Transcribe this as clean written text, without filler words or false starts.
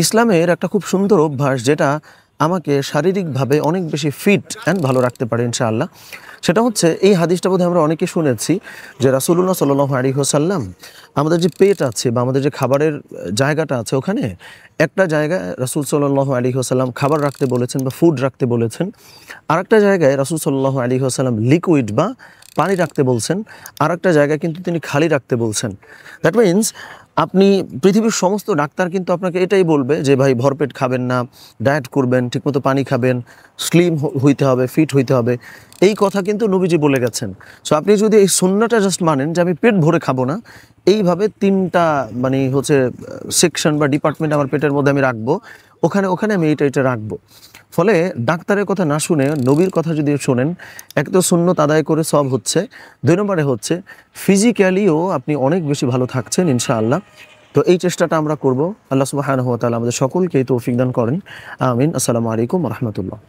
ইসলামের একটা খুব সুন্দর অভ্যাস যেটা আমাকে শারীরিকভাবে অনেক বেশি ফিট অ্যান্ড ভালো রাখতে পারে ইনশাআল্লাহ। সেটা হচ্ছে এই হাদিসটা বোধহয় আমরা অনেকে শুনেছি যে রাসূলুল্লাহ সাল্লাল্লাহু আলাইহি ওয়াসাল্লাম আমাদের যে পেট আছে বা আমাদের যে খাবারের জায়গাটা আছে ওখানে একটা জায়গায় রাসূল সাল্লাল্লাহু আলাইহি ওয়াসাল্লাম খাবার রাখতে বলেছেন বা ফুড রাখতে বলেছেন। আরেকটা জায়গায় রাসূল সাল্লাল্লাহু আলাইহি ওয়াসাল্লাম লিকুইড বা পানি রাখতে বলছেন। আরেকটা জায়গায় কিন্তু তিনি খালি রাখতে বলছেন। দ্যাট মিনস আপনি পৃথিবীর সমস্ত ডাক্তার কিন্তু আপনাকে এটাই বলবে যে ভাই ভরপেট খাবেন না, ডায়েট করবেন, ঠিকমতো পানি খাবেন, স্লিম হইতে হবে, ফিট হইতে হবে। এই কথা কিন্তু নবীজি বলে গেছেন। সো আপনি যদি এই সুন্নাহটা জাস্ট মানেন যে আমি পেট ভরে খাবো না, এইভাবে ৩টা মানে হচ্ছে সেকশন বা ডিপার্টমেন্ট আমার পেটের মধ্যে আমি রাখবো, ওখানে ওখানে আমি এটা রাখবো। ফলে ডাক্তারের কথা না শুনে নবীর কথা যদি শোনেন, এক তো সুন্নত আদায় করে সব হচ্ছে, ২ নম্বরে হচ্ছে ফিজিক্যালিও আপনি অনেক বেশি ভালো থাকছেন ইনশাআল্লাহ। তো এই চেষ্টাটা আমরা করব। আল্লাহ সুবহানাহু ওয়া তাআলা আমাদের সকলকেই তৌফিক দান করেন। আমিন। আসসালামু আলাইকুম ওয়া রাহমাতুল্লাহ।